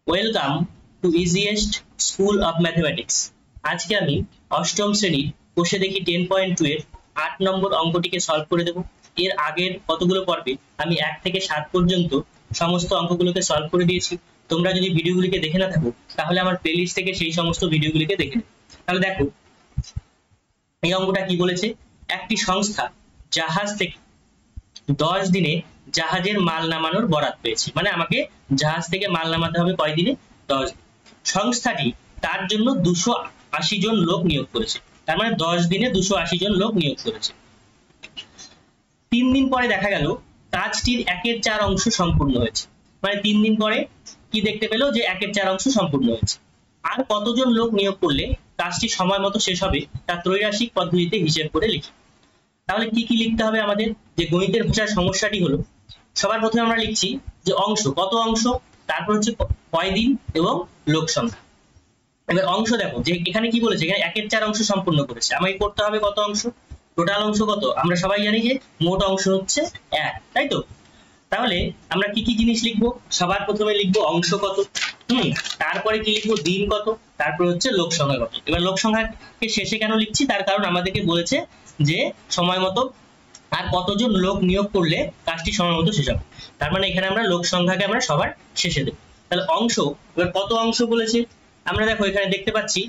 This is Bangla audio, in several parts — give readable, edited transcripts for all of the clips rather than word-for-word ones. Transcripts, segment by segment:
Welcome to easiest school of mathematics. আজকে আমি অষ্টম শ্রেণীর বসে দেখি 10.2 এর 8 নম্বর অঙ্কটিকে সলভ করে দেব। এর আগের কতগুলো পর্বে আমি 1 থেকে 7 পর্যন্ত সমস্ত অঙ্কগুলোকে সলভ করে দিয়েছি। তোমরা যদি ভিডিওগুলিকে দেখে না থাকো তাহলে আমার প্লেলিস্ট থেকে সেই সমস্ত ভিডিওগুলিকে দেখে নেবে। তাহলে দেখো এই অঙ্কটা কি বলেছে, একটি সংস্থা জাহাজ থেকে 10 দিনে জাহাজের মাল নামানোর বরাত পেয়েছে, মানে আমাকে জাহাজ থেকে মাল নামাতে হবে কয় দিনে, 10 দিন। সংস্থাটি তার জন্য 280 জন লোক নিয়োগ করেছে, তার মানে 10 দিনে 280 জন লোক নিয়োগ করেছে। 3 দিন পরে দেখা গেল কাজটির 1/4 অংশ সম্পূর্ণ হয়েছে, মানে 3 দিন পরে কি দেখতে পেলো যে 1/4 অংশ সম্পূর্ণ হয়েছে। আর কতজন লোক নিয়োগ করলে কাজটি সময় মতো শেষ হবে তা ত্রৈরাশিক পদ্ধতিতে হিসেব করে লিখি। তাহলে কি কি লিখতে হবে আমাদের, যে গণিতের ভাষার সমস্যাটি হলো সবার প্রথমে আমরা লিখছি যে অংশ, কত অংশ, তারপর হচ্ছে কয় দিন এবং লোক সংখ্যা। এবার অংশ দেখো যে এখানে কি বলেছে, এখানে 1/4 অংশ সম্পূর্ণ করেছে, আমাকে করতে হবে কত অংশ, টোটাল অংশ কত, আমরা সবাই জানি যে মোট অংশ হচ্ছে 1, তাই তো। তাহলে আমরা কি কি জিনিস লিখবো, সবার প্রথমে লিখবো অংশ কত, তারপরে কি লিখবো দিন কত, তারপর হচ্ছে লোক সংখ্যা কত। এবার লোক সংখ্যাকে শেষে কেন লিখছি, তার কারণ আমাদেরকে বলেছে যে সময় মতো আর কতজন লোক নিয়োগ করলে কাজটি সময় মতো শেষ হবে, তার মানে এখানে আমরা লোক সংখ্যাকে আমরা সবার শেষে দেব। তাহলে অংশ, এবার কত অংশ বলেছে, আমরা দেখো এখানে দেখতে পাচ্ছি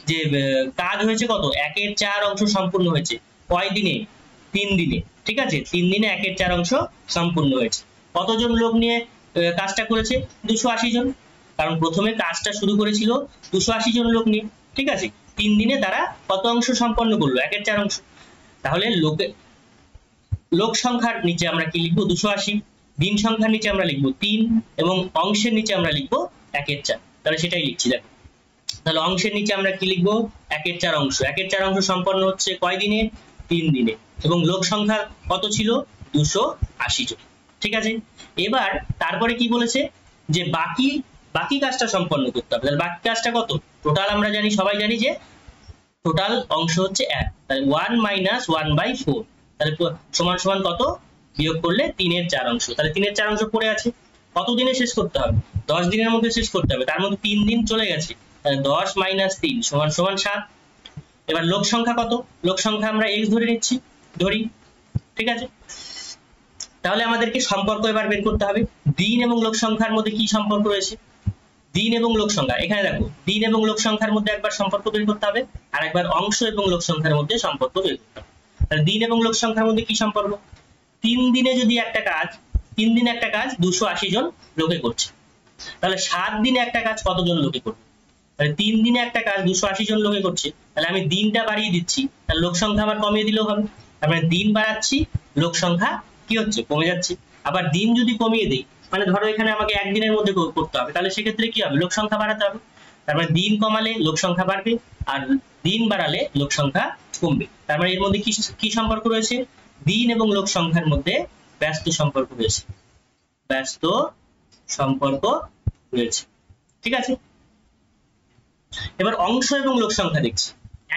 যে কাজ হয়েছে কত, 1/4 অংশ সম্পূর্ণ হয়েছে, কয় দিনে, 3 দিনে, ঠিক আছে, 3 দিনে 1/4 অংশ সম্পূর্ণ হয়েছে। কতজন লোক নিয়ে কাজটা করেছে, 280 জন, কারণ প্রথমে কাজটা শুরু করেছিল 280 জন লোক নিয়ে, ঠিক আছে। 3 দিনে তারা কত অংশ সম্পন্ন করলো, 1/4 অংশ। তাহলে লোক সংখ্যার নিচে আমরা কি লিখবো, 280, দিন সংখ্যার নিচে আমরা লিখবো 3 এবং অংশের নিচে আমরা লিখবো 1/4। তাহলে সেটাই লিখছি দেখো। তাহলে অংশের নিচে আমরা কি লিখবো, 1/4 অংশ, 1/4 অংশ সম্পন্ন হচ্ছে কয় দিনে, 3 দিনে, এবং লোক সংখ্যা কত ছিল, 280 জন, ঠিক আছে। এবার তারপরে কি বলেছে যে বাকি কাজটা সম্পন্ন করতে হবে। তাহলে বাকি কাজটা কত, টোটাল আমরা জানি, সবাই জানি যে টোটাল অংশ হচ্ছে 1, তাহলে 1 - 1/4, তাহলে সমান সমান কত, বিয়োগ করলে 3/4 অংশ। তাহলে 3/4 অংশ পড়ে আছে, কত দিনে শেষ করতে হবে, 10 দিনের মধ্যে শেষ করতে হবে, তার মধ্যে 3 দিন চলে গেছে, তাহলে 10 - 3 সমান সমান 7। এবার লোক সংখ্যা কত, লোক সংখ্যা আমরা x ধরে নিচ্ছি, ধরি, ঠিক আছে। তাহলে আমাদেরকে সম্পর্ক এবার বের করতে হবে, দিন এবং লোক সংখ্যার মধ্যে কি সম্পর্ক রয়েছে, দিন এবং লোক সংখ্যা, এখানে দেখো দিন এবং লোক সংখ্যার মধ্যে একবার সম্পর্ক বের করতে হবে, আর একবার অংশ এবং লোক সংখ্যার মধ্যে সম্পর্ক বের করতে হবে। তাহলে দিন এবং লোক সংখ্যার মধ্যে কি সম্পর্ক, 3 দিনে যদি একটা কাজ, 3 দিনে একটা কাজ 280 জন লোকে করছে, তাহলে 7 দিনে একটা কাজ কতজন লোকে করবে, তাহলে 3 দিনে একটা কাজ 280 জন লোকে করছে, তাহলে আমি দিনটা বাড়িয়ে দিচ্ছি, তাহলে লোক সংখ্যা আবার কমিয়ে দিলেও হবে, তার মানে দিন বাড়াচ্ছি, লোক সংখ্যা কি হচ্ছে, কমে যাচ্ছে। আবার দিন যদি কমিয়ে দিই, মানে ধরো এখানে আমাকে 1 দিনের মধ্যে করতে হবে, তাহলে সেক্ষেত্রে কি হবে, লোক সংখ্যা বাড়াতে হবে, তার মানে দিন কমালে লোক সংখ্যা বাড়বে, আর দিন বাড়ালে লোক সংখ্যা কমবে। তার মানে এর মধ্যে কি সম্পর্ক রয়েছে, দিন এবং লোক সংখ্যার মধ্যে ব্যস্ত সম্পর্ক রয়েছে, ব্যস্ত সম্পর্ক রয়েছে, ঠিক আছে। এবার অংশ এবং লোক সংখ্যা দেখছি,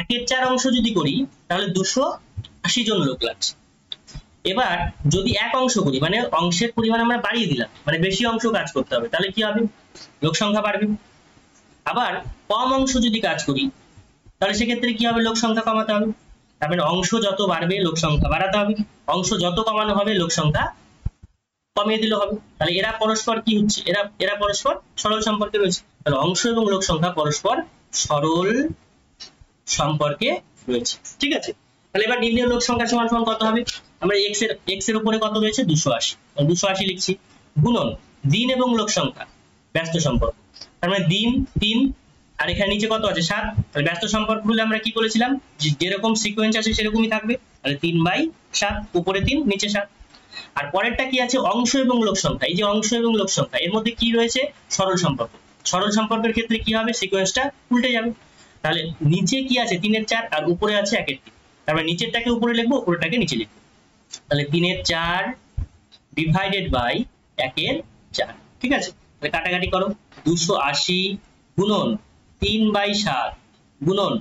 1/4 অংশ যদি করি তাহলে 280 জন লোক লাগছে। এবার যদি এক অংশ করি, মানে অংশের পরিমাণ আমরা বাড়িয়ে দিলাম, মানে বেশি অংশ কাজ করতে হবে, তাহলে কি হবে, লোক সংখ্যা বাড়বে। আবার কম অংশ যদি কাজ করি তাহলে সেক্ষেত্রে কি হবে, লোক সংখ্যা কমাতে হবে, তার মানে অংশ যত বাড়বে লোক সংখ্যা বাড়াতে হবে, অংশ যত কমানো হবে লোক সংখ্যা কমিয়ে দিলে হবে। তাহলে এরা পরস্পর কি হচ্ছে, এরা পরস্পর সরল সম্পর্কে রয়েছে, তাহলে অংশ এবং লোক সংখ্যা পরস্পর সরল সম্পর্কে রয়েছে, ঠিক আছে। তাহলে এবার নির্ণয় লোক সংখ্যা সমান সমান কত হবে, আমরা x এর উপরে কত রয়েছে, 280, 280 লিখছি, গুণন দিন এবং লোক সংখ্যা ব্যস্ত সম্পর্ক, তার মানে দিন 3 আর এখানে নিচে কত আছে 7, তাহলে ব্যস্ত সম্পর্ক হলে আমরা কি বলেছিলাম, যেরকম সিকোয়েন্স আছে সেরকমই থাকবে, তাহলে 3/7, উপরে 3 নিচে 7। আর পরেরটা কি আছে, অংশ এবং লোক সংখ্যা, এই যে অংশ এবং লোক সংখ্যা এর মধ্যে কি রয়েছে, সরল সম্পর্ক, সরল সম্পর্কের ক্ষেত্রে কি হবে, সিকোয়েন্সটা উল্টে যাবে। তাহলে নিচে কি আছে 3/4 আর উপরে আছে 1/3, তারপরে নিচেরটাকে উপরে লিখবো, উপরেরটাকে নিচে লিখবো, তাহলে 3/4 ডিভাইডেড বাই 1/4, ঠিক আছে। তাহলে কাটাকাটি করো, 280 গুণন 3/7 গুণন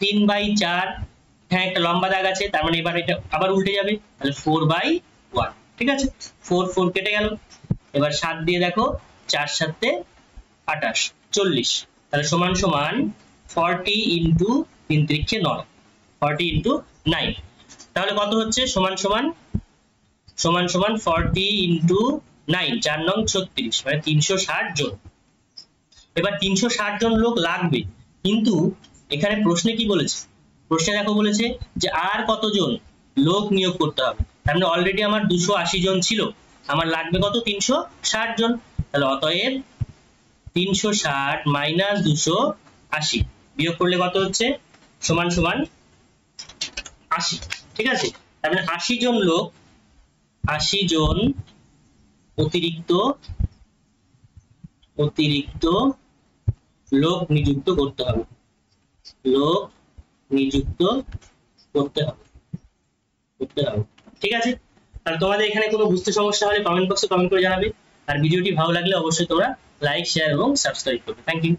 3/4, হ্যাঁ একটা লম্বা দাগ আছে, তার মানে এবার এটা আবার উল্টে যাবে, তাহলে 4/1, ঠিক আছে, 4 কেটে গেল। এবার 7 দিয়ে দেখো, 4 7 28 40, তাহলে সমান সমান 40 ইন্টু 3 3 9, 40 ইন্টু 9, তাহলে কত হচ্ছে সমান সমান 40 ইন্টু 9 4 নং 36, মানে 360 জন। এবার 360 জন লোক লাগবে, কিন্তু এখানে প্রশ্নে কি বলেছে, প্রশ্নে দেখো বলেছে যে আর কতজন লোক নিয়োগ করতে হবে, তার মানে অলরেডি আমার 280 জন ছিল, আমার লাগবে কত 360 জন, তাহলে অতএব 360 মাইনাস 280 বিয়োগ করলে কত হচ্ছে সমান সমান 80, ঠিক আছে। তার মানে 80 জন লোক, 80 জন অতিরিক্ত লোক নিযুক্ত করতে হবে, লোক নিযুক্ত করতে হবে, ঠিক আছে। আর তোমাদের এখানে কোনো বুঝতে সমস্যা হলে কমেন্ট বক্সে কমেন্ট করে জানাবে, আর ভিডিওটি ভালো লাগলে অবশ্যই তোমরা লাইক শেয়ার এবং সাবস্ক্রাইব করবে। Thank you.